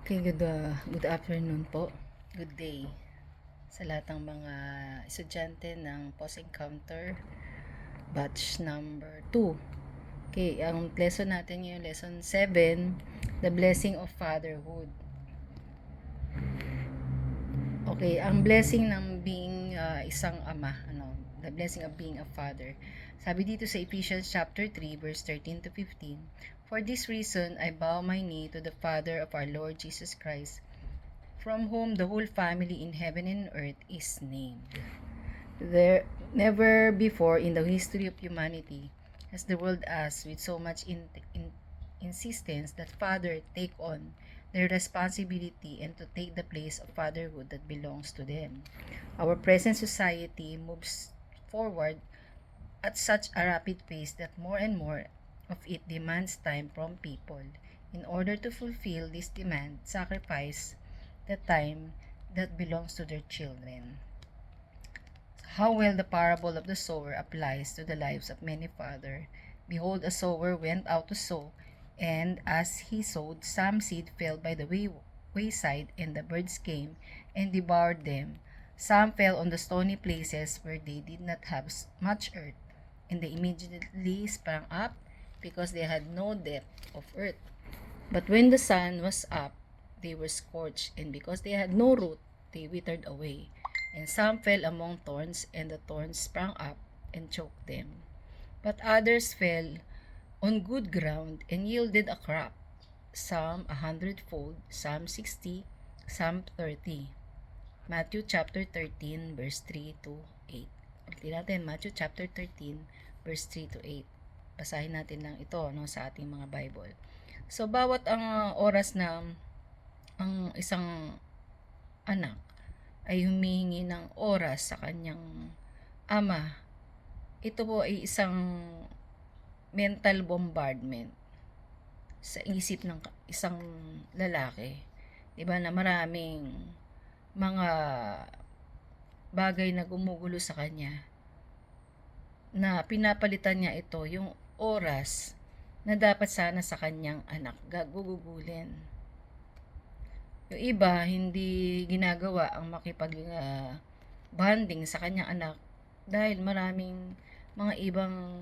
Okay, good afternoon po. Good day sa lahat ng mga estudyante ng post-encounter batch number 2. Okay, ang lesson natin ngayon, lesson 7, the blessing of fatherhood. Okay, ang blessing ng being isang ama, the blessing of being a father. Sabi dito sa Ephesians chapter 3 verse 13 to 15, "For this reason I bow my knee to the Father of our Lord Jesus Christ, from whom the whole family in heaven and earth is named. There never before in the history of humanity has the world asked with so much insistence that father take on their responsibility and to take the place of fatherhood that belongs to them. Our present society moves forward at such a rapid pace that more and more of it demands time from people. In order to fulfill this demand, sacrifice the time that belongs to their children. How well the parable of the sower applies to the lives of many fathers. Behold, a sower went out to sow, and as he sowed, some seed fell by the wayside, and the birds came and devoured them. Some fell on the stony places where they did not have much earth, and they immediately sprang up because they had no depth of earth. But when the sun was up, they were scorched, and because they had no root, they withered away. And some fell among thorns, and the thorns sprang up and choked them. But others fell on good ground and yielded a crop, some 100-fold, some 60, some 30. Matthew chapter 13, verse 3 to 8. Ulitin natin, Matthew chapter 13, verse 3 to 8. Basahin natin lang ito sa ating mga Bible. So, bawat ang oras na ang isang anak ay humihingi ng oras sa kanyang ama, ito po ay isang mental bombardment sa isip ng isang lalaki. Diba, na maraming mga bagay na gumugulo sa kanya, na pinapalitan niya ito yung oras na dapat sana sa kanyang anak gugugulin. Yung iba hindi ginagawa ang makipag-bonding sa kanyang anak dahil maraming mga ibang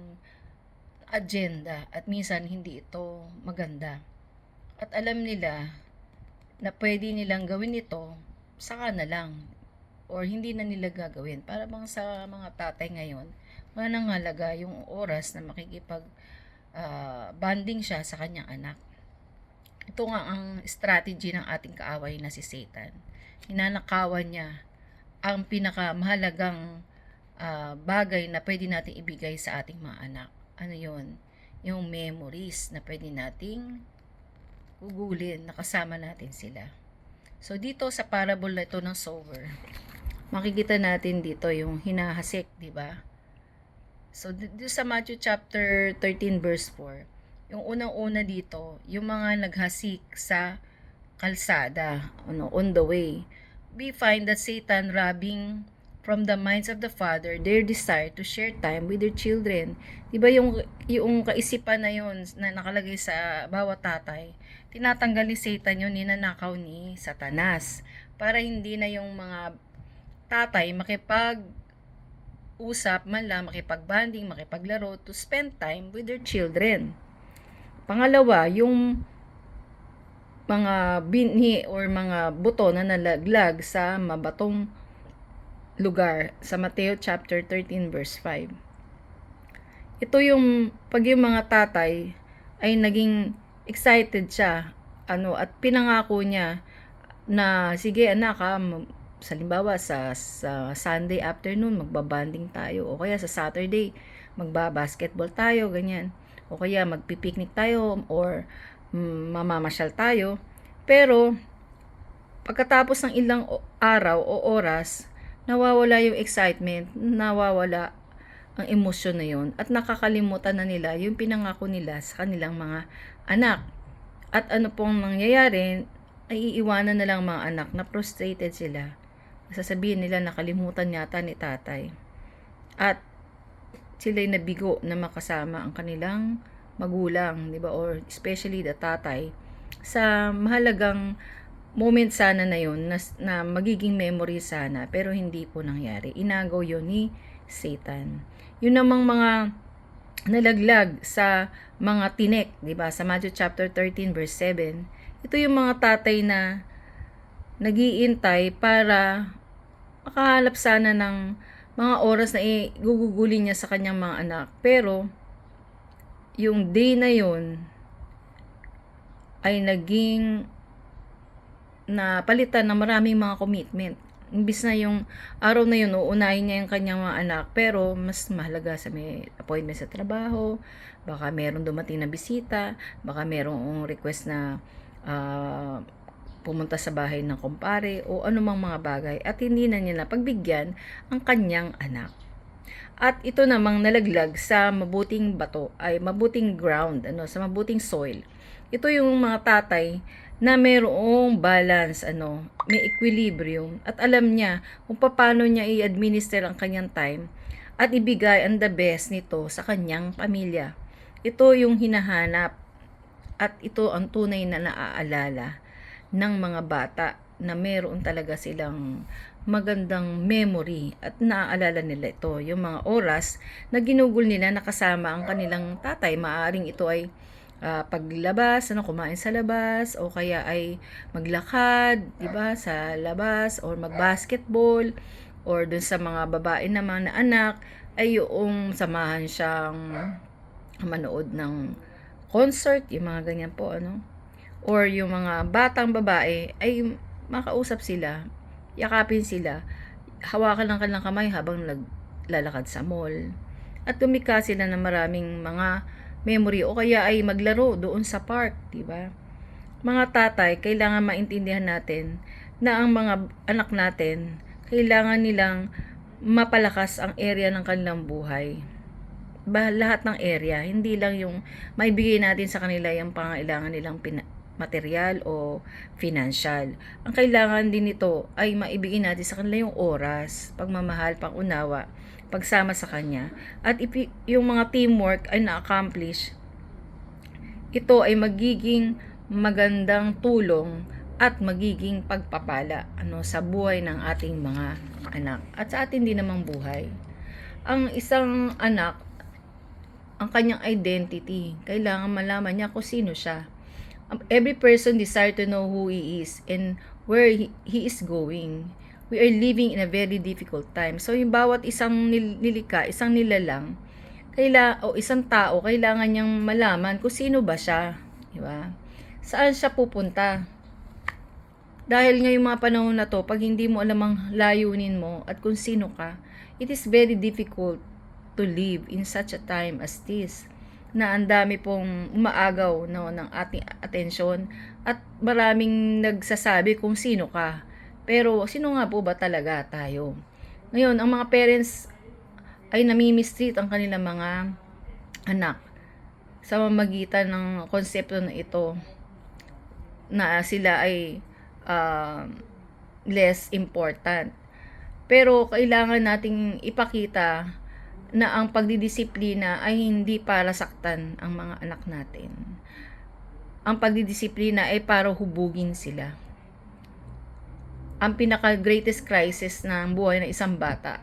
agenda at minsan hindi ito maganda. At alam nila na pwede nilang gawin ito saka na lang or hindi na nila gagawin. Para bang sa mga tatay ngayon, wala nang halaga yung oras na makikipag bonding siya sa kanyang anak. Ito nga ang strategy ng ating kaaway na si Satan. Hinanakawan niya ang pinakamahalagang bagay na pwede nating ibigay sa ating mga anak. Ano yun? Yung memories na pwede nating gugulin, nakasama natin sila. So dito sa parable na ito ng sower, makikita natin dito yung hinahasik, di ba? So dito sa Matthew chapter 13 verse 4, yung unang-una dito, yung mga naghasik sa kalsada, on the way. We find that Satan robbing from the minds of the father their desire to share time with their children. Diba yung kaisipan na yun na nakalagay sa bawat tatay, tinatanggal ni Satan yun, ninanakaw ni Satanas para hindi na yung mga tatay makipag-usap man lang, makipag-bonding, makipaglaro to spend time with their children. Pangalawa, yung mga binhi or mga buto na nalaglag sa mabatong lugar sa Mateo chapter 13 verse 5. Ito yung pag yung mga tatay ay naging excited siya at pinangako niya na sige anak sa limbawa sa Sunday afternoon magbabanding tayo o kaya sa Saturday magba-basketball tayo, ganyan. O kaya magpipiknik tayo or mamamasyal tayo. Pero pagkatapos ng ilang araw o oras, nawawala yung excitement, nawawala ang emosyon na yun at nakakalimutan na nila yung pinangako nila sa kanilang mga anak. At ano pong nangyayari, ay iiwanan na lang mga anak na frustrated sila. Sasabihin nila nakalimutan yata ni tatay. At sila'y nabigo na makasama ang kanilang magulang, di ba? Or especially the tatay sa mahalagang moment sana na yun na magiging memory sana, pero hindi po nangyari. Inagaw yun ni Satan. Yun namang mga nalaglag sa mga tinik, 'di ba? Sa Matthew chapter 13 verse 7. Ito yung mga tatay na nagiintay para makahanap sana ng mga oras na igugugulin niya sa kanyang mga anak. Pero yung day na yun ay naging na palitan ng maraming mga commitment. Imbis na yung araw na yun, uunahin niya yung kanyang mga anak, pero mas mahalaga sa may appointment sa trabaho, baka merong dumating na bisita, baka merong request na pumunta sa bahay ng kumpare, o anumang mga bagay, at hindi na niya pagbigyan ang kanyang anak. At ito namang nalaglag sa mabuting bato, ay mabuting ground, sa mabuting soil. Ito yung mga tatay na mayroong balance, may equilibrium, at alam niya kung paano niya i-administer ang kanyang time at ibigay ang the best nito sa kanyang pamilya. Ito yung hinahanap at ito ang tunay na naaalala ng mga bata, na meron talaga silang magandang memory at naaalala nila ito, yung mga oras na ginugol nila nakasama ang kanilang tatay. Maaring ito ay paglabas, kumain sa labas, o kaya ay maglakad, 'di ba, sa labas, or magbasketball, or dun sa mga babae naman na anak ay yung samahan siyang manood ng concert, yung mga ganyan po, or yung mga batang babae ay makausap sila, yakapin sila, hawakan ng kanilang kamay habang naglalakad sa mall, at lumikha sila ng maraming mga memory, o kaya ay maglaro doon sa park, di ba? Mga tatay, kailangan maintindihan natin na ang mga anak natin, kailangan nilang mapalakas ang area ng kanilang buhay. Lahat ng area, hindi lang yung maibigay natin sa kanila yung pangailangan nilang material o financial. Ang kailangan din nito ay maibigay natin sa kanila yung oras, pagmamahal, pangunawa, pagsama sa kanya. At yung mga teamwork ay na-accomplish, ito ay magiging magandang tulong at magiging pagpapala sa buhay ng ating mga anak at sa atin din namang buhay. Ang isang anak, ang kanyang identity, kailangan malaman niya kung sino siya. Every person desires to know who he is and where he is going. We are living in a very difficult time. So yung bawat isang nilikha, isang nilalang, o isang tao, kailangan niyang malaman kung sino ba siya, di ba? Saan siya pupunta? Dahil ngayong mga panahon na to, pag hindi mo alam ang layunin mo at kung sino ka, it is very difficult to live in such a time as this, na ang dami pong umaagaw ng ating atensyon at maraming nagsasabi kung sino ka. Pero sino nga po ba talaga tayo? Ngayon, ang mga parents ay namimistreat ang kanilang mga anak sa mamagitan ng konsepto na ito, na sila ay less important. Pero kailangan nating ipakita na ang pagdidisiplina ay hindi para saktan ang mga anak natin. Ang pagdidisiplina ay para hubugin sila. Ang pinaka-greatest crisis ng buhay ng isang bata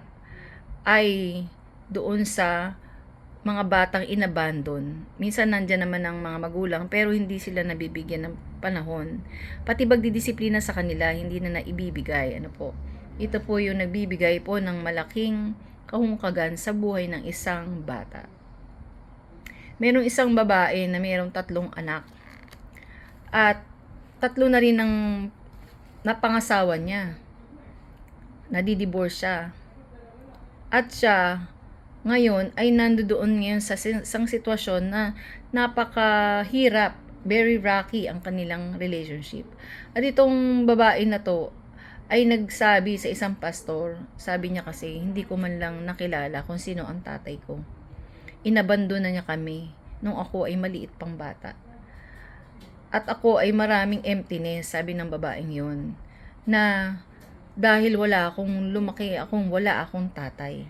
ay doon sa mga batang inabandon. Minsan nandyan naman ang mga magulang, pero hindi sila nabibigyan ng panahon. Pati pagdidisiplina sa kanila, hindi na naibibigay. Ito po yung nagbibigay po ng malaking kahungkagan sa buhay ng isang bata. Merong isang babae na mayroong 3 anak. At 3 na rin ang napangasawa niya. Nadidivorce siya. At siya ngayon ay nandoon ngayon sa isang sitwasyon na napakahirap, very rocky ang kanilang relationship. At itong babae na to ay nagsabi sa isang pastor, sabi niya kasi, hindi ko man lang nakilala kung sino ang tatay ko. Inabandon na niya kami nung ako ay maliit pang bata. At ako ay maraming emptiness, sabi ng babaeng yun, na dahil wala akong tatay.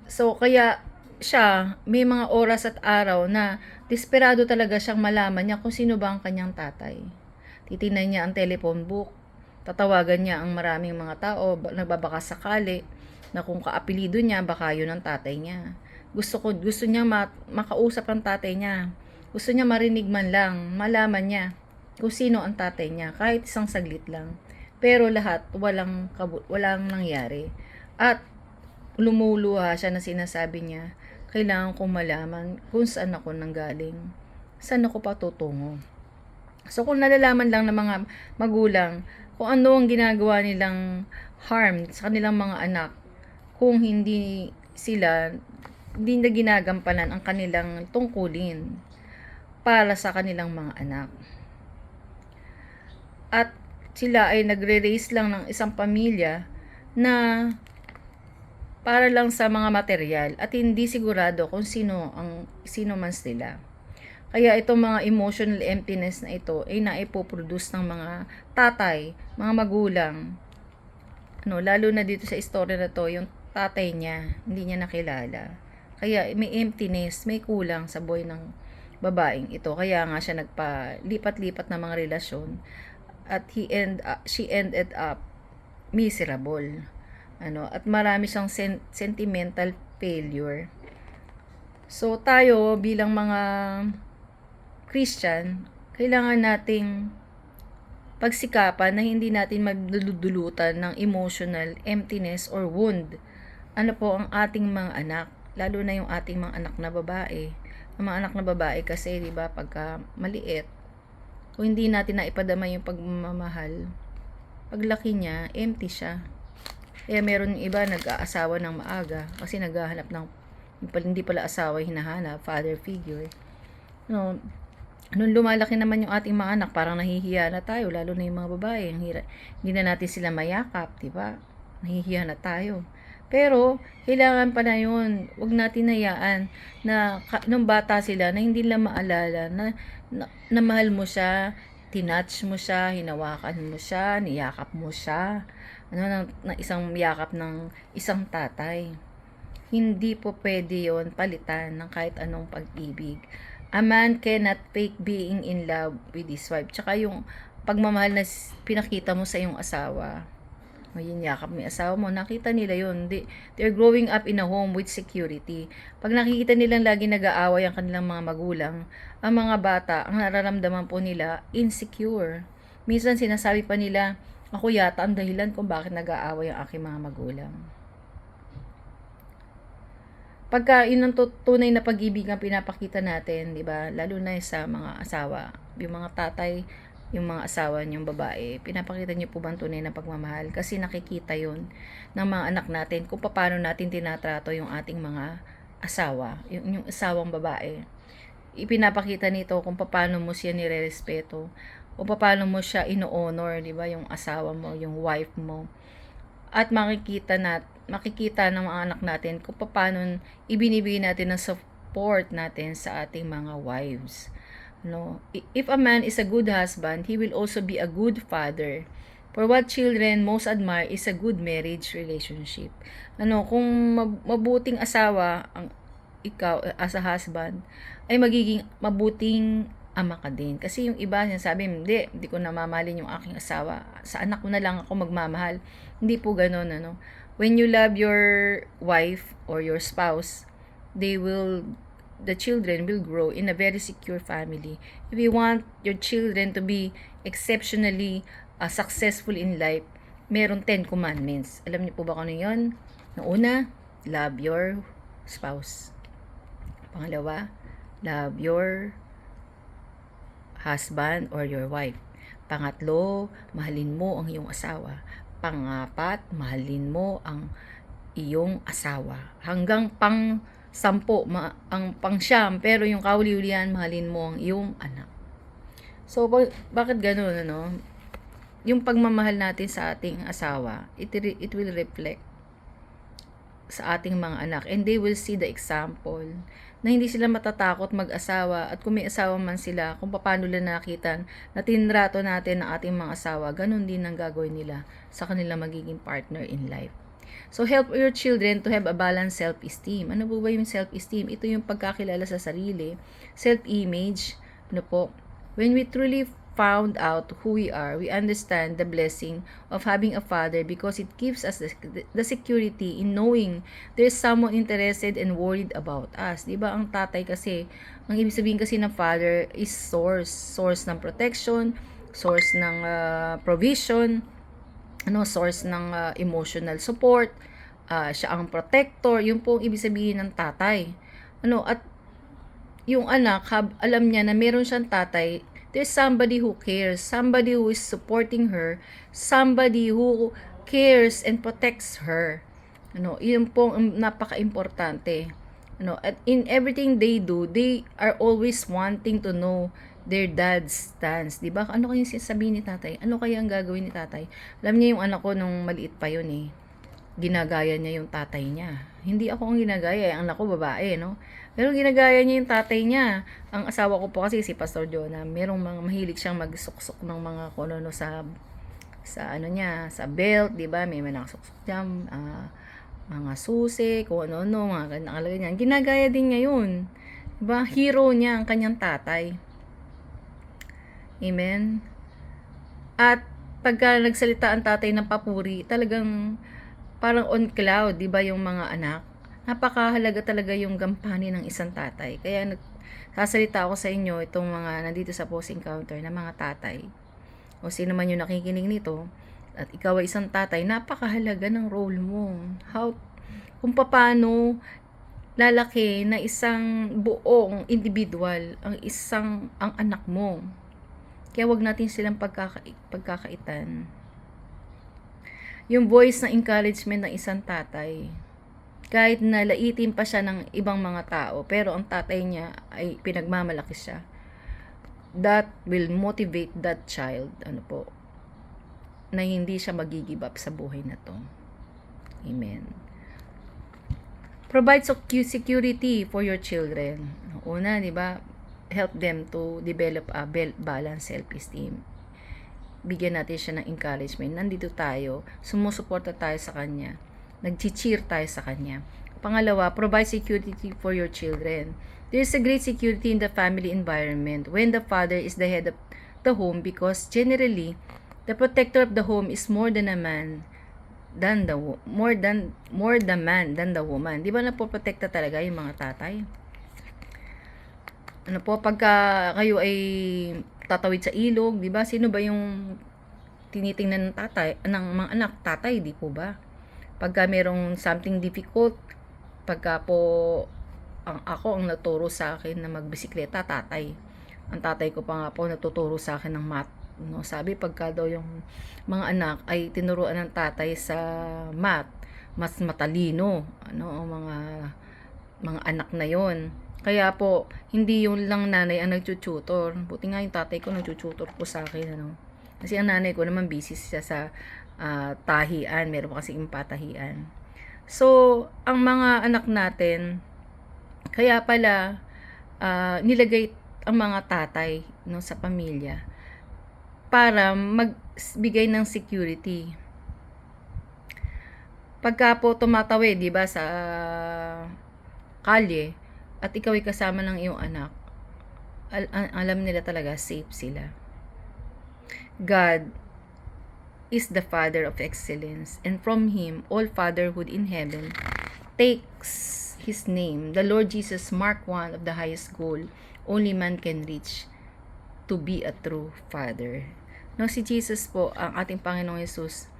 So kaya siya, may mga oras at araw na desperado talaga siyang malaman niya kung sino ba ang kanyang tatay. titingnan niya ang telephone book, tatawagan niya ang maraming mga tao, nagbabaka sakali na kung kaapelido niya, baka yun ang tatay niya. Gusto niya makausap ang tatay niya. Gusto niya marinig man lang, malaman niya kung sino ang tatay niya, kahit isang saglit lang. Pero lahat, walang nangyari. At lumuluha siya na sinasabi niya, kailangan kong malaman kung saan ako nanggaling. Saan ako patutungo. So kung nalalaman lang ng mga magulang kung ano ang ginagawa nilang harm sa kanilang mga anak, kung hindi na ginagampanan ang kanilang tungkulin para sa kanilang mga anak. At sila ay nagre-raise lang ng isang pamilya na para lang sa mga material at hindi sigurado kung sino man sila. Kaya itong mga emotional emptiness na ito ay naipoproduce ng mga tatay, mga magulang. Lalo na dito sa istorya na to, yung tatay niya, hindi niya nakilala. Kaya may emptiness, may kulang sa buhay ng babaeng ito. Kaya nga siya nagpalipat-lipat ng mga relasyon at she ended up miserable. At marami siyang sentimental failure. So tayo bilang mga Christian, kailangan nating pagsikapan na hindi natin magdudulutan ng emotional emptiness or wound. Ang ating mga anak, lalo na yung ating mga anak na babae. Ang mga anak na babae kasi, di ba, pagka maliit, kung hindi natin naipadama yung pagmamahal, paglaki niya, empty siya. Kaya meron iba nag-aasawa ng maaga kasi naghahanap ng hindi pala asawa hinahanap, father figure. Nung lumalaki naman yung ating mga anak, parang nahihiya na tayo, lalo na yung mga babae. Hindi na natin sila mayakap, di ba? Nahihiya na tayo. Pero, kailangan pa na yun. Huwag natin hayaan na nung bata sila na hindi lang maalala na mahal mo siya, tinouch mo siya, hinawakan mo siya, niyakap mo siya. Na isang yakap ng isang tatay. Hindi po pwede yon palitan ng kahit anong pag-ibig. A man cannot fake being in love with his wife. Tsaka yung pagmamahal na pinakita mo sa iyong asawa. Yung yakap mo yung asawa mo, nakita nila yun. They're growing up in a home with security. Pag nakikita nilang lagi nag-aaway ang kanilang mga magulang, ang mga bata, ang nararamdaman po nila, insecure. Minsan sinasabi pa nila, ako yata ang dahilan kung bakit nag-aaway ang aking mga magulang. Pagka yun ang tunay na pag-ibig ang pinapakita natin, di ba? Lalo na sa mga asawa, yung mga tatay, yung mga asawa niyong babae, pinapakita niyo po ba ang tunay na pagmamahal? Kasi nakikita yun ng mga anak natin kung paano natin tinatrato yung ating mga asawa, yung asawang babae. Ipinapakita nito kung paano mo siya nire-respeto, o paano mo siya ino-honor, di ba? Yung asawa mo, yung wife mo. At makikita ng mga anak natin kung paano ibinibigay natin ng support natin sa ating mga wives. If a man is a good husband, he will also be a good father. For what children most admire is a good marriage relationship. Kung mabuting asawa ang ikaw as a husband, ay magiging mabuting ama ka din. Kasi yung iba sinasabi, hindi ko namamalin yung aking asawa. Sa anak ko na lang ako magmamahal. Hindi po ganun, When you love your wife or your spouse, the children will grow in a very secure family. If you want your children to be exceptionally successful in life, meron 10 commandments. Alam niyo po ba kung ano yun? Una, love your spouse. Pangalawa, love your husband or your wife. Pangatlo, mahalin mo ang iyong asawa. Pangapat, mahalin mo ang iyong asawa. Hanggang pang-10, ang pang-9, pero yung kauli-ulian, mahalin mo ang iyong anak. So, bakit ganun, Yung pagmamahal natin sa ating asawa, it will reflect sa ating mga anak, and they will see the example na hindi sila matatakot mag-asawa, at kung may asawa man sila, kung paano nila nakita na tinrato natin ng ating mga asawa, ganun din ang gagawin nila sa kanilang magiging partner in life. So, help your children to have a balanced self-esteem. Ano po ba yung self-esteem? Ito yung pagkakilala sa sarili, self-image. When we truly found out who we are, we understand the blessing of having a father because it gives us the security in knowing there's someone interested and worried about us. Diba? Ang tatay kasi, ang ibig sabihin kasi ng father is source ng protection, source ng provision, source ng emotional support, siya ang protector, yun po ang ibig sabihin ng tatay. At yung anak, alam niya na meron siyang tatay, there's somebody who cares, somebody who is supporting her, somebody who cares and protects her. Yun po ang napaka-importante. At in everything they do, they are always wanting to know their dad's stance. Diba? Ano kaya sasabihin ni tatay? Ano kaya ang gagawin ni tatay? Alam niya yung anak ko nung maliit pa yun eh. Ginagaya niya yung tatay niya. Hindi ako ang ginagaya, ang anak ko babae, no? Pero ginagaya niya yung tatay niya. Ang asawa ko po kasi si Pastor Jonah, merong mga mahilig siyang magsuksok ng mga kono sa ano niya, sa belt, 'di ba? May nakasuksok diyan, mga susi, kung ano-ano, mga nakalagay niya. Ginagaya din niya 'yun. 'Di ba? Hero niya ang kanyang tatay. Amen. At pagka nagsalita ang tatay ng papuri, talagang parang on cloud, 'di ba, yung mga anak? Napakahalaga talaga yung gampanin ng isang tatay. Kaya sasalita ako sa inyo itong mga nandito sa Post Encounter na mga tatay. O sino man yung nakikinig nito at ikaw ay isang tatay, napakahalaga ng role mo. Kung paano lalaki na isang buong individual ang anak mo. Kaya wag natin silang pagkakaitan. Yung voice ng encouragement ng isang tatay, kahit nalaitin pa siya ng ibang mga tao, pero ang tatay niya ay pinagmamalaki siya, that will motivate that child, na hindi siya mag-give up sa buhay na to. Amen. Provide security for your children. Una, di ba, help them to develop a balanced self-esteem. Bigyan natin siya ng encouragement. Nandito tayo, sumusuporta tayo sa kanya, nag-cheer tayo sa kanya. Pangalawa, provide security for your children. There is a great security in the family environment when the father is the head of the home because generally, the protector of the home is more the man than the woman. Di ba napoprotekta talaga yung mga tatay? Pagka kayo ay tatawid sa ilog, di ba? Sino ba yung tinitingnan ng tatay, ng mga anak? Tatay, di po ba? Pagka merong something difficult, pagka po ako ang naturo sa akin na magbisikleta, tatay. Ang tatay ko pa nga po natuturo sa akin ng math. Sabi pagka daw yung mga anak ay tinuruan ng tatay sa math, mas matalino, mga anak na yon. Kaya po, hindi yung lang nanay ang nagtututor. Buti nga yung tatay ko nagtututor po sa akin, Kasi ang nanay ko naman busy siya sa tahian, meron pa kasi impatahian. So, ang mga anak natin, kaya pala nilagay ang mga tatay sa pamilya para magbigay ng security. Pagka po tumatawid, di ba, sa kalye, at ikaw ay kasama ng iyong anak, alam nila talaga safe sila. God is the Father of excellence, and from Him all fatherhood in heaven takes His name. The Lord Jesus marked one of the highest goal only man can reach, to be a true father. Si Jesus po, ang ating Panginoong Jesus,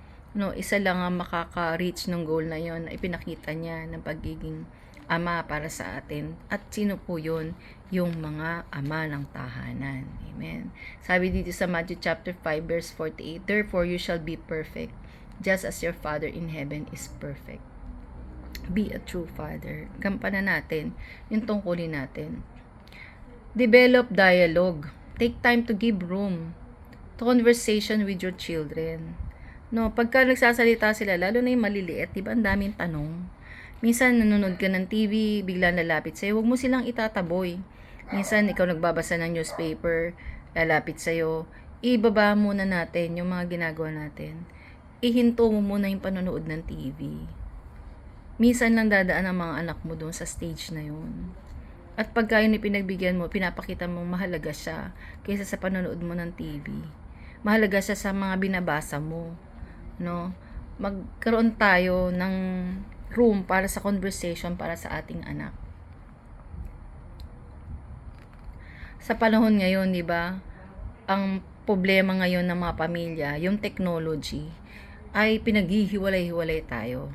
isa lang ang makaka-reach ng goal na yon, ay pinakita niya ng pagiging ama para sa atin. At sino po yun? Yung mga ama ng tahanan. Amen. Sabi dito sa Matthew chapter 5 verse 48, therefore you shall be perfect, just as your Father in heaven is perfect. Be a true father. Gampanan natin yung tungkulin natin. Develop dialogue. Take time to give room to conversation with your children. Pagka nagsasalita sila, lalo na yung maliliit, diba ang daming tanong. Minsan nanonood ka ng TV, bigla nalapit sa'yo, huwag mo silang itataboy. Minsan ikaw nagbabasa ng newspaper, lalapit sa'yo, ibaba muna natin yung mga ginagawa natin. Ihinto mo muna yung panonood ng TV. Minsan lang dadaan ang mga anak mo doon sa stage na yun. At pagka yun pinagbigyan mo, pinapakita mo mahalaga siya kaysa sa panonood mo ng TV. Mahalaga siya sa mga binabasa mo, no? Magkaroon tayo ng room para sa conversation para sa ating anak. Sa panahon ngayon, 'di ba? Ang problema ngayon ng mga pamilya, yung technology ay pinaghihiwalay-hiwalay tayo.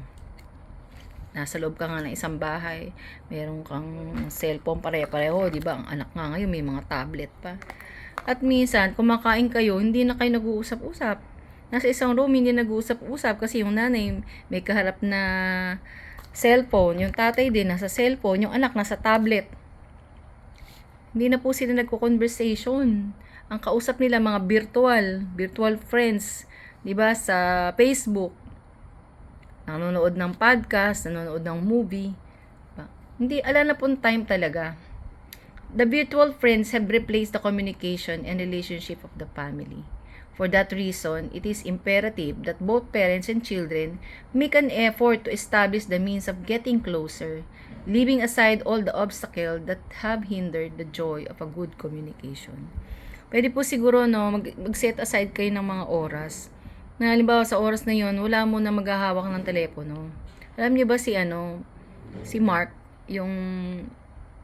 Nasa loob ka nga ng isang bahay, meron kang cellphone pare-pareho, 'di ba? Ang anak nga ngayon may mga tablet pa. At minsan, kumakain kayo, hindi na kayo nag-uusap-usap. Nasa isang room, hindi nag-uusap-usap kasi yung nanay may kaharap na cellphone, yung tatay din nasa cellphone, yung anak nasa tablet. Hindi na po sila nagko-conversation. Ang kausap nila mga virtual friends, 'di ba, sa Facebook. Nanonood ng podcast, nanonood ng movie. Diba? Hindi, ala na pong time talaga. The virtual friends have replaced the communication and relationship of the family. For that reason, it is imperative that both parents and children make an effort to establish the means of getting closer, leaving aside all the obstacles that have hindered the joy of a good communication. Pwede po siguro mag-set aside kayo ng mga oras na halimbawa sa oras na yon wala mo na maghahawak ng telepono. Alam niyo ba si Mark, yung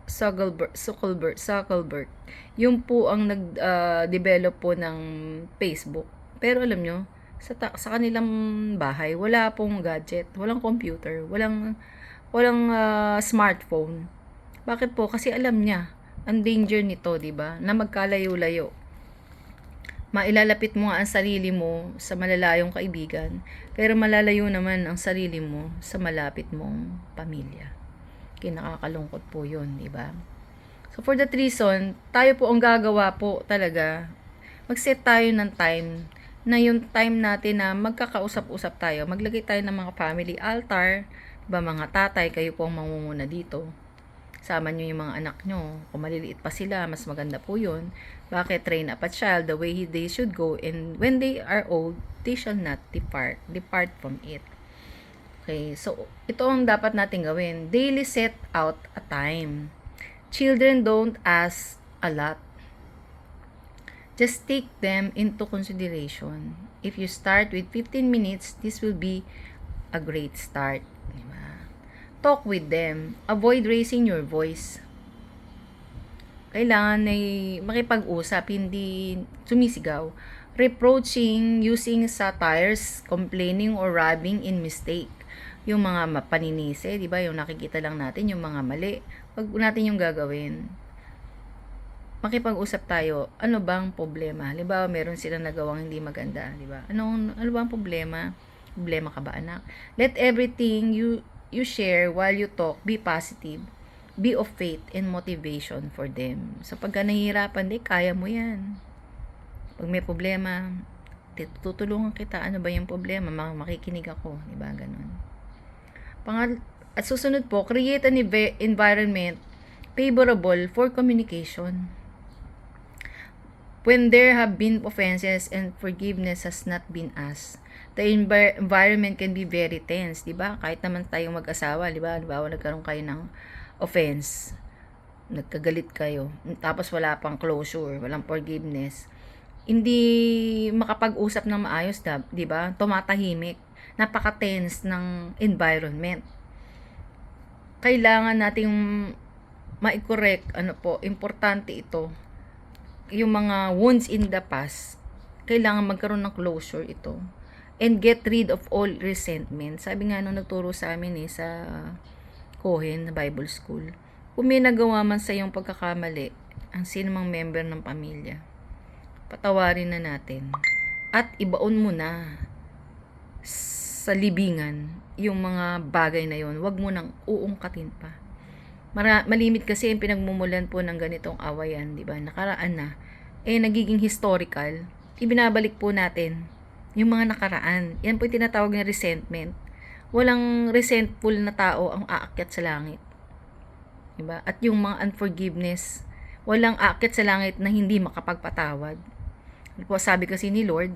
Zuckerberg, yung po ang nag-develop po ng Facebook. Pero alam nyo, sa kanilang bahay, wala pong gadget, walang computer, walang smartphone. Bakit po? Kasi alam niya, ang danger nito, 'di ba? Na magkalayo-layo. Mailalapit mo nga ang sarili mo sa malalayong kaibigan, pero malalayo naman ang sarili mo sa malapit mong pamilya. Nakakalungkot po yun, di ba? So, for that reason, tayo po ang gagawa po talaga. Mag-set tayo ng time na yung time natin na magkakausap-usap tayo. Maglagay tayo ng mga family altar, diba, mga tatay, kayo po ang mangunguna dito. Sama nyo yung mga anak nyo. Kung maliliit pa sila, mas maganda po yun. Bakit? Train up a child the way they should go, and when they are old, they shall not depart from it. Okay, so ito ang dapat natin gawin. Daily set out a time. Children don't ask a lot. Just take them into consideration. If you start with 15 minutes, this will be a great start. Talk with them. Avoid raising your voice. Kailangan ay makipag-usap, hindi sumisigaw. Reproaching, using satires, complaining, or robbing in mistake. Yung mga paninisi, di ba? Yung nakikita lang natin, yung mga mali. Wag natin yung gagawin. Makipag-usap tayo. Ano bang problema? Halimbawa, meron silang nagawang hindi maganda, di ba? Ano bang problema? Problema ka ba, anak? Let everything you share while you talk be positive, be of faith and motivation for them. So pagka nahihirapan, kaya mo yan. Pag may problema, tutulungan kita. Ano ba yung problema? Makikinig ako, di ba? Ganun. At susunod po, create an environment favorable for communication. When there have been offenses and forgiveness has not been asked, the environment can be very tense, di ba? Kahit naman tayong mag-asawa, di ba? Halimbawa, nagkaroon kayo ng offense, nagkagalit kayo, tapos wala pang closure, walang forgiveness, hindi makapag-usap ng maayos, di ba? Tumatahimik, napaka-tense ng environment. Kailangan nating ma-correct, importante ito. Yung mga wounds in the past, kailangan magkaroon ng closure ito. And get rid of all resentment. Sabi nga nung nagturo sa amin sa Cohen Bible School, kung may nagawa man sa iyong pagkakamali, ang sinumang member ng pamilya, patawarin na natin. At ibaon mo na sa libingan yung mga bagay na yon. Huwag mo nang uungkatin pa. Malimit kasi yung pinagmumulan po ng ganitong awayan, di ba? Nakaraan na. Nagiging historical. Ibinabalik po natin yung mga nakaraan. Yan po yung tinatawag na resentment. Walang resentful na tao ang aakyat sa langit. Diba? At yung mga unforgiveness, walang aakyat sa langit na hindi makapagpatawad. Po, sabi kasi ni Lord,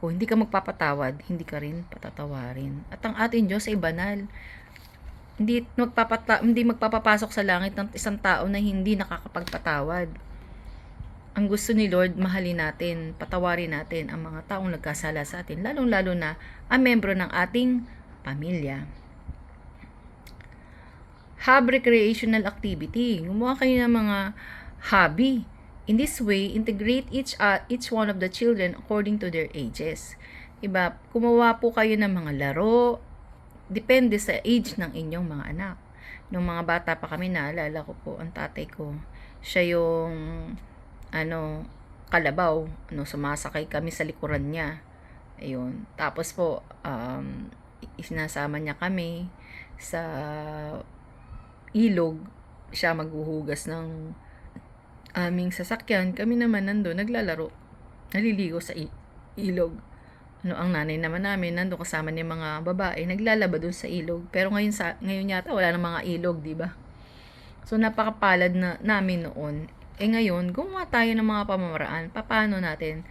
kung hindi ka magpapatawad, hindi ka rin patatawarin. At ang ating Diyos ay banal. hindi magpapapasok sa langit ng isang tao na hindi nakakapagpatawad. Ang gusto ni Lord, mahalin natin, patawarin natin ang mga taong nagkasala sa atin, lalong-lalo na ang membro ng ating pamilya. Have recreational activity. Gumawa kayo ng mga hobby. In this way, integrate each one of the children according to their ages. Diba? Gumawa po kayo ng mga laro. Depende sa age ng inyong mga anak. Nung mga bata pa kami, naalala ko po, ang tatay ko, siya yung kalabaw, sumasakay kami sa likuran niya. Ayun. Tapos po, isinasama niya kami sa ilog. Siya maghuhugas ng aming sasakyan. Kami naman nandun, naglalaro. Naliligo sa ilog. Ang nanay naman namin, nandun kasama ni mga babae, naglalaba dun sa ilog. Pero ngayon yata, wala nang mga ilog, di ba? So, napakapalad na namin noon. Ngayon, gumawa tayo ng mga pamamaraan. Paano natin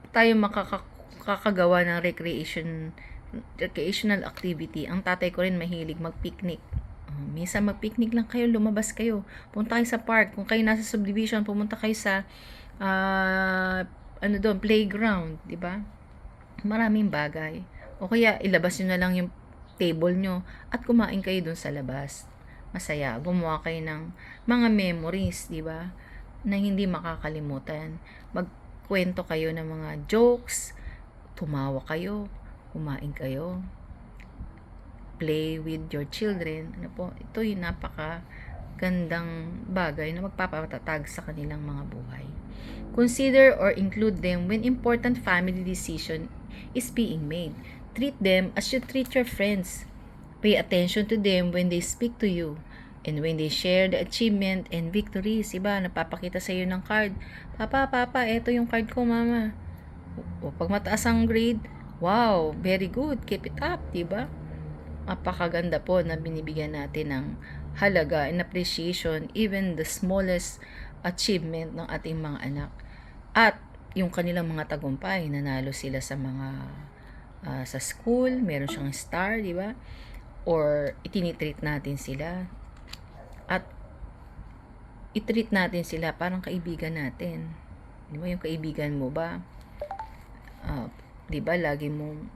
tayo makakagawa ng recreational activity. Ang tatay ko rin mahilig mag-picnic. Minsan mag-picnic lang kayo, lumabas kayo. Punta kayo sa park. Kung kayo nasa subdivision, pumunta kayo sa playground, di ba? Maraming bagay. O kaya ilabas nyo na lang yung table nyo at kumain kayo dun sa labas. Masaya. Gumawa kayo ng mga memories, di ba? Na hindi makakalimutan. Magkwento kayo ng mga jokes, tumawa kayo, kumain kayo, play with your children. Ito yung napakagandang bagay na magpapatatag sa kanilang mga buhay. Consider or include them when important family decision is being made. Treat them as you treat your friends. Pay attention to them when they speak to you and when they share the achievement and victories. Iba, napapakita sa iyo ng card. Papa, eto yung card ko, mama. O pag mataas ang grade, wow, very good, keep it up, diba? Napakaganda po na binibigyan natin ng halaga and appreciation even the smallest achievement ng ating mga anak. At yung kanilang mga tagumpay, nanalo sila sa mga sa school, meron siyang star, di ba? Or itinitreat natin sila. At itreat natin sila parang kaibigan natin. Di ba yung kaibigan mo ba? Di ba lagi mong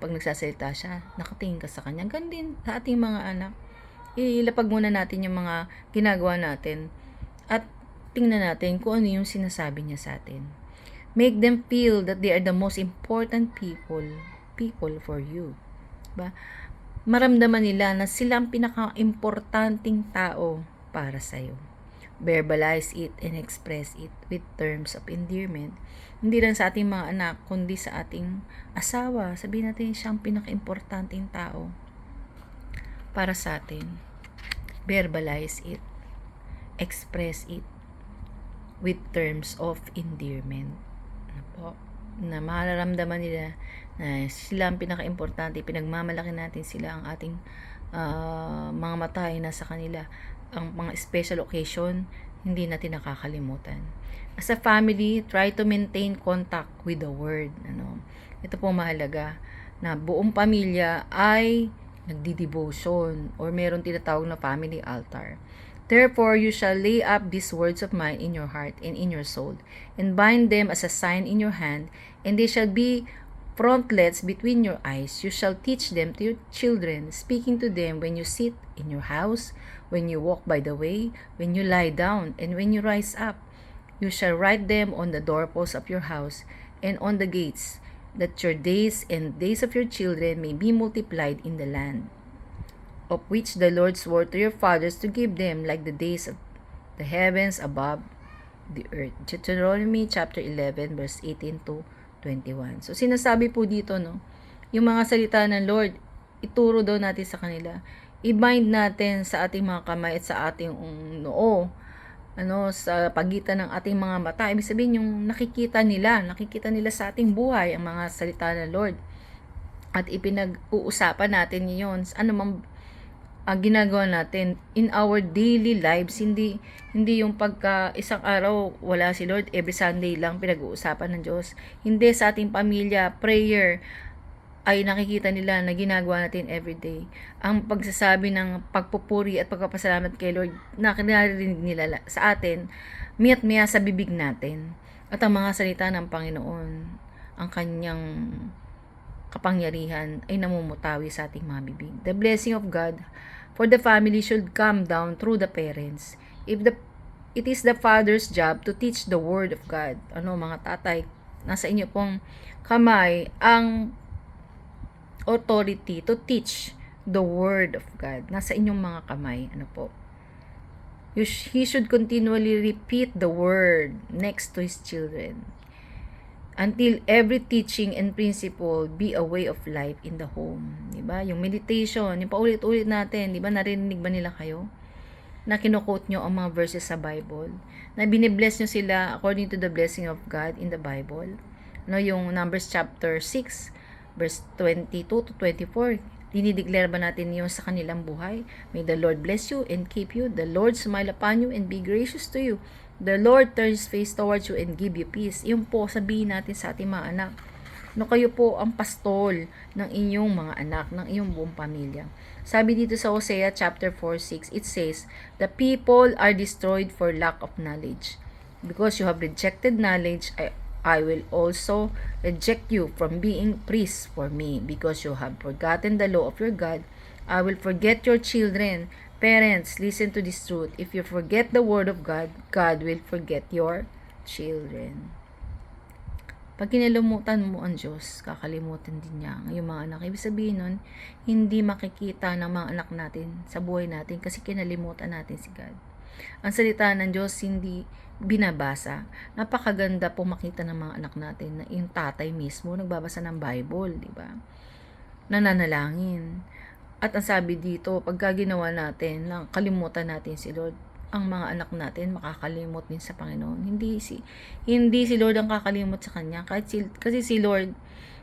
pag nagsasalita siya, nakatingin ka sa kanya. Ganun din sa ating mga anak. Ilapag muna natin yung mga ginagawa natin at tingnan natin kung ano yung sinasabi niya sa atin. Make them feel that they are the most important people for you. Diba? Maramdaman nila na sila ang pinaka-importanting tao para sa'yo. Verbalize it and express it with terms of endearment. Hindi lang sa ating mga anak, kundi sa ating asawa. Sabihin natin siya ang pinaka-importanting tao para sa atin. Verbalize it. Express it with terms of endearment. Na mararamdaman nila na sila ang pinaka-importante, pinagmamalaki natin sila, ang ating mga mata ay nasa kanila. Ang mga special occasion, hindi natin nakakalimutan. As a family, try to maintain contact with the Word. Ito po mahalaga, na buong pamilya ay nagdi-devotion or meron tinatawag na family altar. Therefore, you shall lay up these words of mine in your heart and in your soul, and bind them as a sign in your hand, and they shall be frontlets between your eyes. You shall teach them to your children, speaking to them when you sit in your house, when you walk by the way, when you lie down, and when you rise up. You shall write them on the doorposts of your house and on the gates, that your days and days of your children may be multiplied in the land, of which the Lord swore to your fathers to give them, like the days of the heavens above the earth. Deuteronomy chapter 11 verse 18 to 21. So sinasabi po dito, yung mga salita ng Lord, ituro daw natin sa kanila. I-bind natin sa ating mga kamay at sa ating noo, sa pagitan ng ating mga mata. Ibig sabihin yung nakikita nila sa ating buhay ang mga salita ng Lord. At ipinag-uusapan natin yun. Ano mang ginagawa natin in our daily lives, hindi yung pagka isang araw wala si Lord, every Sunday lang pinag-uusapan ng Diyos. Hindi, sa ating pamilya, prayer, ay nakikita nila na ginagawa natin everyday. Ang pagsasabi ng pagpupuri at pagpapasalamat kay Lord na kinarinig nila sa atin, miya't miya sa bibig natin. At ang mga salita ng Panginoon, ang kanyang kapangyarihan ay namumutawi sa ating mga bibig. The blessing of God for the family should come down through the parents. It is the father's job to teach the word of God. Mga tatay, nasa inyo pong kamay ang authority to teach the word of God. Nasa inyong mga kamay. He should continually repeat the word next to his children until every teaching and principle be a way of life in the home. Diba? Yung meditation, yung paulit-ulit natin, diba? Narinig ba nila kayo? Na kinukote nyo ang mga verses sa Bible? Na binibless nyo sila according to the blessing of God in the Bible? Yung Numbers chapter 6, verse 22 to 24. Dinideclare ba natin yun sa kanilang buhay? May the Lord bless you and keep you. The Lord smile upon you and be gracious to you. The Lord turn His face towards you and give you peace. Yun po, sabihin natin sa ating mga anak. Kayo po ang pastol ng inyong mga anak, ng iyong buong pamilya. Sabi dito sa Hosea chapter 4:6, it says, "The people are destroyed for lack of knowledge. Because you have rejected knowledge, I will also reject you from being priests for me. Because you have forgotten the law of your God, I will forget your children." Parents, listen to this truth. If you forget the word of God, God will forget your children. Pag kinalimutan mo ang Diyos, kakalimutan din niya ang iyong mga anak. Ibig sabihin nun, hindi makikita ng mga anak natin sa buhay natin kasi kinalimutan natin si God. Ang salita ng Diyos hindi binabasa. Napakaganda po makita ng mga anak natin na yung tatay mismo nagbabasa ng Bible, di ba? Nananalangin. At ang sabi dito, pagka ginawa natin, na kalimutan natin si Lord, ang mga anak natin makakalimot din sa Panginoon. Hindi si Lord ang kakalimot sa kanya. Kasi si Lord,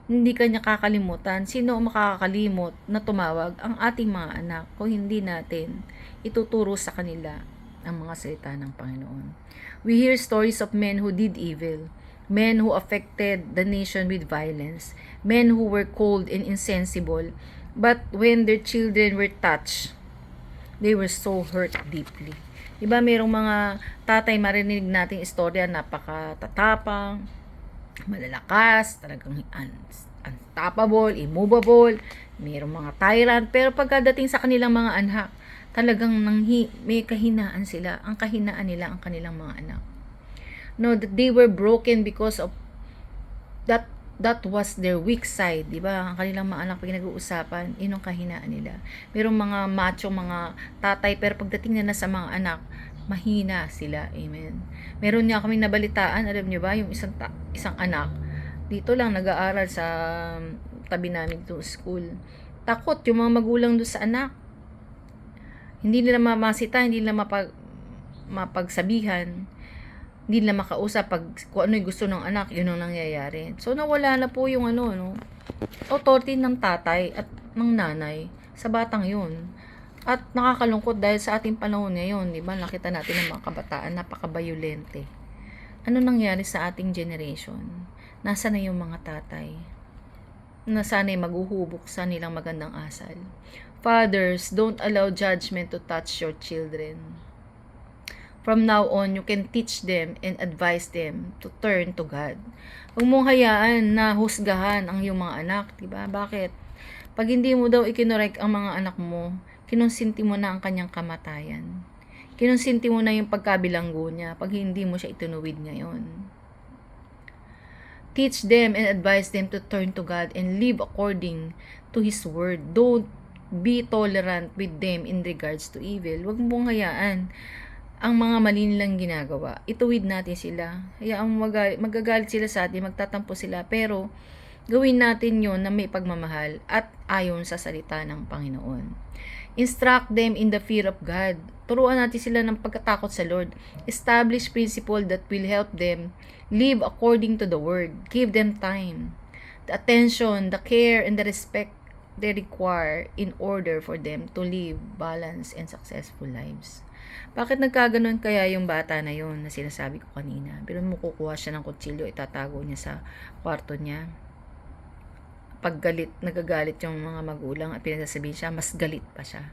hindi kanya kakalimutan. Sino ang makakalimot na tumawag? Ang ating mga anak. Kung hindi natin ituturo sa kanila ang mga salita ng Panginoon. We hear stories of men who did evil, men who affected the nation with violence, men who were cold and insensible, but when their children were touched, they were so hurt deeply. Diba, mayroong mga tatay marinig nating istorya, napakatatapang, malalakas, talagang unstoppable, immovable, mayroong mga tyrant, pero pagkadating sa kanilang mga anak, talagang may kahinaan sila. Ang kahinaan nila ang kanilang mga anak. That they were broken because of that was their weak side, di ba? Ang kanilang mga anak pinag-uusapan, yun ang kahinaan nila. Merong mga macho, mga tatay, pero pagdating na sa mga anak, mahina sila. Amen. Meron niya kaming nabalitaan, alam niyo ba, yung isang anak, dito lang nag-aaral sa tabi namin to school. Takot yung mga magulang doon sa anak. Hindi nila mamasita, hindi nila mapagsabihan, hindi nila makausap pag kung ano yung gusto ng anak, yun ang nangyayari. So nawala na po yung authority ng tatay at ng nanay sa batang yun. At nakakalungkot dahil sa ating panahon ngayon, di ba? Nakita natin ng mga kabataan napaka-violente. Ano nangyari sa ating generation? Nasa na yung mga tatay? Na sana'y maghuhubok sa nilang magandang asal. Fathers, don't allow judgment to touch your children. From now on, you can teach them and advise them to turn to God. Huwag mong hayaan na husgahan ang iyong mga anak, diba? Bakit? Pag hindi mo daw ikinorek ang mga anak mo, kinonsinti mo na ang kanyang kamatayan. Kinonsinti mo na yung pagkabilanggo niya pag hindi mo siya itinuwid ngayon. Teach them and advise them to turn to God and live according to His Word. Don't be tolerant with them in regards to evil. Huwag mong hayaan ang mga mali nilang ginagawa. Ituwid natin sila. Hayaan magagalit sila sa atin, magtatampo sila, pero gawin natin yon na may pagmamahal at ayon sa salita ng Panginoon. Instruct them in the fear of God. Turuan natin sila ng pagkatakot sa Lord. Establish principle that will help them live according to the Word. Give them time, the attention, the care, and the respect they require in order for them to live balanced and successful lives. Bakit nagkaganon kaya yung bata na yun na sinasabi ko kanina? Pero mo kukuha siya ng kutsilyo, itatago niya sa kwarto niya. pag nagagalit yung mga magulang at pinagsasabihin siya, mas galit pa siya.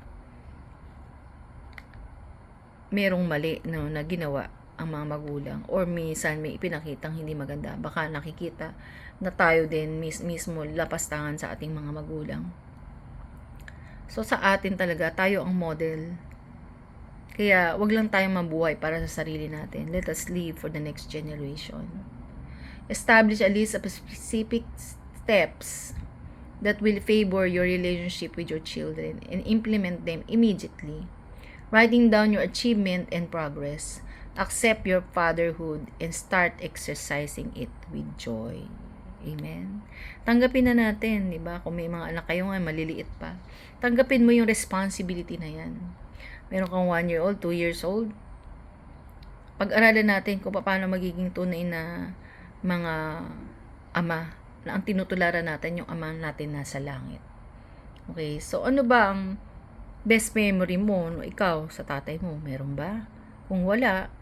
Merong mali na ginawa ang mga magulang, or minsan may ipinakitang hindi maganda. Baka nakikita na tayo din mismo lapastangan sa ating mga magulang. So sa atin talaga, tayo ang model. Kaya wag lang tayong mabuhay para sa sarili natin. Let us live for the next generation. Establish a list of specific steps that will favor your relationship with your children and implement them immediately. Writing down your achievement and progress. Accept your fatherhood and start exercising it with joy. Amen. Tanggapin na natin, di ba? Kung may mga anak kayo nga, maliliit pa. Tanggapin mo yung responsibility na yan. Meron kang 1 year old, 2 years old. Pag-aralan natin kung paano magiging tunay na mga ama, na ang tinutularan natin yung ama natin nasa langit. Okay, so ano ba ang best memory mo no ikaw sa tatay mo? Meron ba? Kung wala,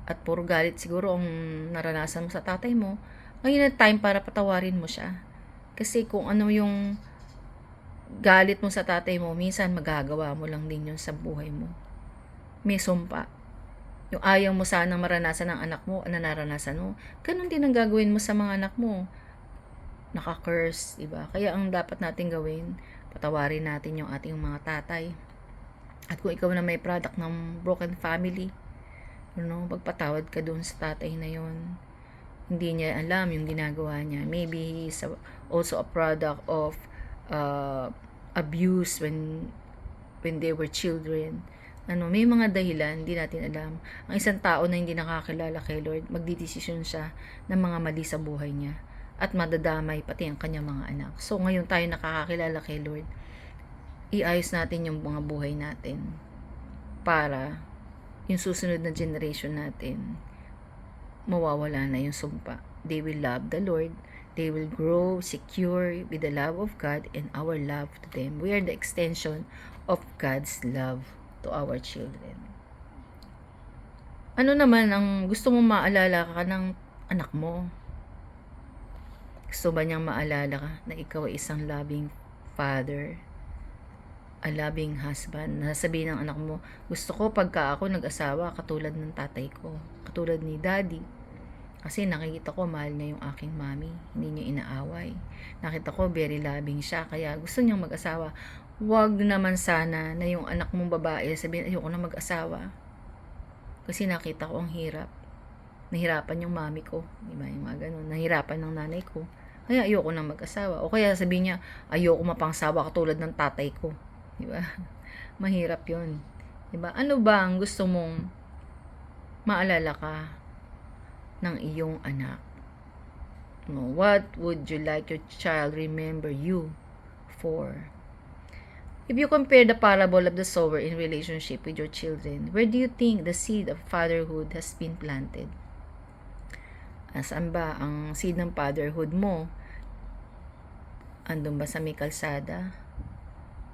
at puro galit siguro ang naranasan mo sa tatay mo, ngayon na time para patawarin mo siya. Kasi kung ano yung galit mo sa tatay mo, minsan magagawa mo lang din yun sa buhay mo. May sumpa. Yung ayaw mo sanang maranasan ng anak mo, naranasan mo, ganun din ang gagawin mo sa mga anak mo. Naka-curse, diba? Kaya ang dapat natin gawin, patawarin natin yung ating mga tatay. At kung ikaw na may product ng broken family, magpatawad ka doon sa tatay na yon. Hindi niya alam yung ginagawa niya. Maybe he's also a product of abuse when they were children. May mga dahilan, hindi natin alam. Ang isang tao na hindi nakakilala kay Lord, magdidesisyon siya ng mga mali sa buhay niya at madadamay pati ang kanyang mga anak. So ngayon tayo nakakakilala kay Lord, iayos natin yung mga buhay natin para yung susunod na generation natin mawawala na yung sumpa. They will love the Lord. They will grow secure with the love of God and our love to them. We are the extension of God's love to our children. Ano naman ang gusto mong maalala ka ng anak mo? Gusto ba niyang maalala ka na ikaw ay isang loving father, a loving husband? Nasabihin ng anak mo, gusto ko pagka ako nag-asawa katulad ng tatay ko, katulad ni daddy. Kasi nakikita ko mahal niya yung aking mami, hindi niya inaaway. Nakita ko very loving siya, kaya gusto niyang mag-asawa. Huwag naman sana na yung anak mong babae sabihin, ayoko na mag-asawa. Kasi nakita ko ang hirap. Nahirapan yung mami ko, diba? Yung mga ganun. Nahirapan ng nanay ko. Kaya ayoko na mag-asawa. O kaya sabihin niya, ayoko mapangsawa katulad ng tatay ko. Diba? Mahirap yun. Diba? Ano ba ang gusto mong maalala ka ng iyong anak? What would you like your child remember you for? If you compare the parable of the sower in relationship with your children, where do you think the seed of fatherhood has been planted? Saan ba ang seed ng fatherhood mo? Andun ba sa may kalsada?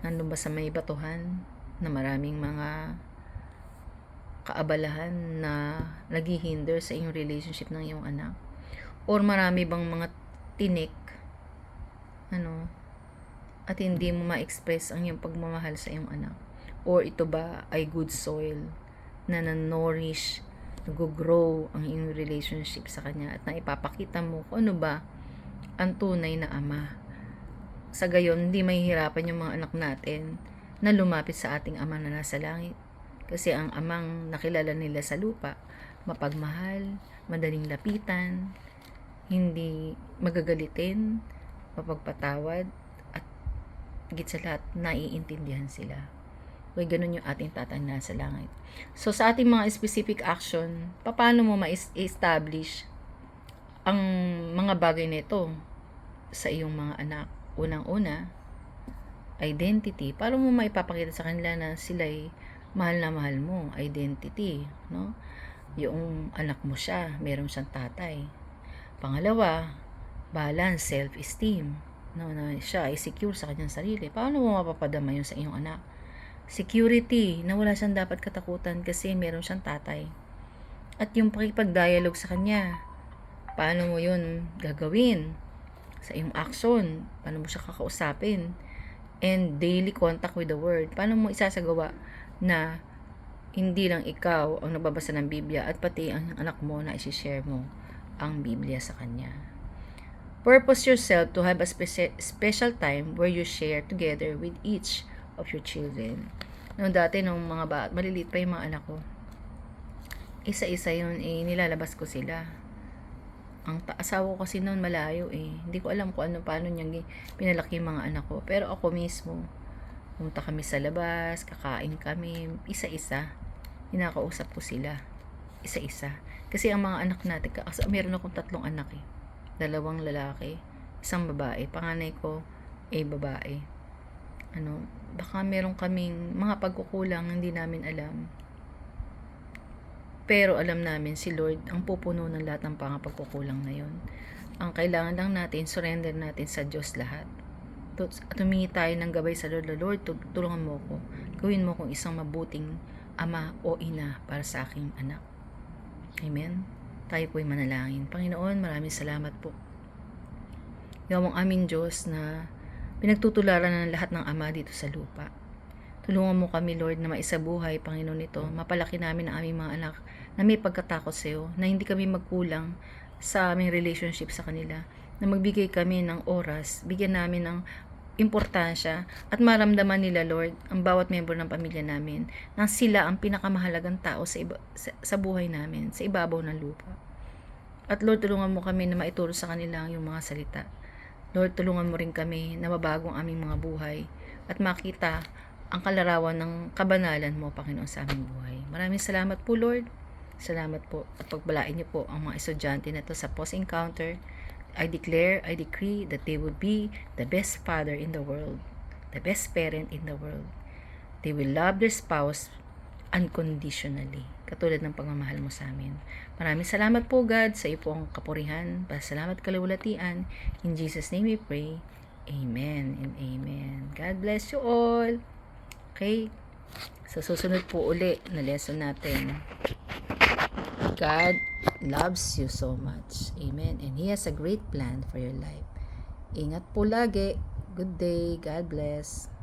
Andun ba sa may batuhan na maraming mga kaabalahan na naghihinder sa iyong relationship ng iyong anak? Or marami bang mga tinik at hindi mo ma-express ang iyong pagmamahal sa iyong anak? Or ito ba ay good soil na na-nourish, nag-grow ang iyong relationship sa kanya at naipapakita mo kung ano ba ang tunay na ama? Sa gayon, hindi mahihirapan yung mga anak natin na lumapit sa ating ama na nasa langit. Kasi ang amang nakilala nila sa lupa, mapagmahal, madaling lapitan, hindi magagalitin, mapagpatawad, at higit sa lahat, naiintindihan sila. Kaya ganun yung ating tatay na sa langit. So sa ating mga specific action, paano mo ma-establish ang mga bagay nito sa iyong mga anak? Unang-una, identity. Paano mo maipapakita sa kanila na sila'y mahal na mahal mo? Identity, no? Yung anak mo siya, meron siyang tatay. Pangalawa, balance, self-esteem. No, na siya ay secure sa kanyang sarili. Paano mo mapapadama yun sa iyong anak? Security, na wala siyang dapat katakutan kasi meron siyang tatay. At yung pakipag-dialogue sa kanya, paano mo yun gagawin? sa iyong action, paano mo siya kakausapin, and daily contact with the Word. Paano mo isasagawa na hindi lang ikaw ang nagbabasa ng Biblia at pati ang anak mo na isi-share mo ang Biblia sa kanya. Purpose yourself to have a special time where you share together with each of your children. Noong dati, nung mga maliliit pa yung mga anak ko, isa-isa yun, nilalabas ko sila. Ang asawa ko kasi noon malayo Hindi ko alam kung paano niya pinalaki yung mga anak ko. Pero ako mismo, punta kami sa labas, kakain kami, isa-isa. Hinakausap ko sila. Isa-isa. Kasi ang mga anak natin, meron akong 3 anak 2 lalaki, 1 babae. Panganay ko babae. Baka meron kaming mga pagkukulang hindi namin alam. Pero alam namin si Lord ang pupuno ng lahat ng pagkukulang na yon. Ang kailangan lang natin, surrender natin sa Diyos lahat. At humingi tayo ng gabay sa Lord. Lord, tulungan mo ko. Gawin mo kong isang mabuting ama o ina para sa aking anak. Amen. Tayo po'y manalangin. Panginoon, maraming salamat po. Gawang aming Diyos na pinagtutularan ng lahat ng ama dito sa lupa. Tulungan mo kami, Lord, na maisabuhay, Panginoon, ito. Mapalaki namin ang aming mga anak na may pagkatakot sa iyo, na hindi kami magkulang sa aming relationship sa kanila, na magbigay kami ng oras, bigyan namin ng importansya at maramdaman nila, Lord, ang bawat member ng pamilya namin na sila ang pinakamahalagang tao sa buhay namin, sa ibabaw ng lupa. At Lord, tulungan mo kami na maituro sa kanila yung mga salita. Lord, tulungan mo rin kami na mabago ang aming mga buhay at makita ang kalarawan ng kabanalan mo, Panginoon, sa aming buhay. Maraming salamat po, Lord. Salamat po at pagbalain niyo po ang mga estudyante na ito sa post-encounter. I declare, I decree that they will be the best father in the world, the best parent in the world. They will love their spouse unconditionally, katulad ng pagmamahal mo sa amin. Maraming salamat po, God, sa iyo po ang kapurihan. Pasalamat kalawalatian. In Jesus' name we pray. Amen and amen. God bless you all. Okay? Sa susunod po uli na lesson natin. God loves you so much. Amen. And He has a great plan for your life. Ingat po lagi. Good day. God bless.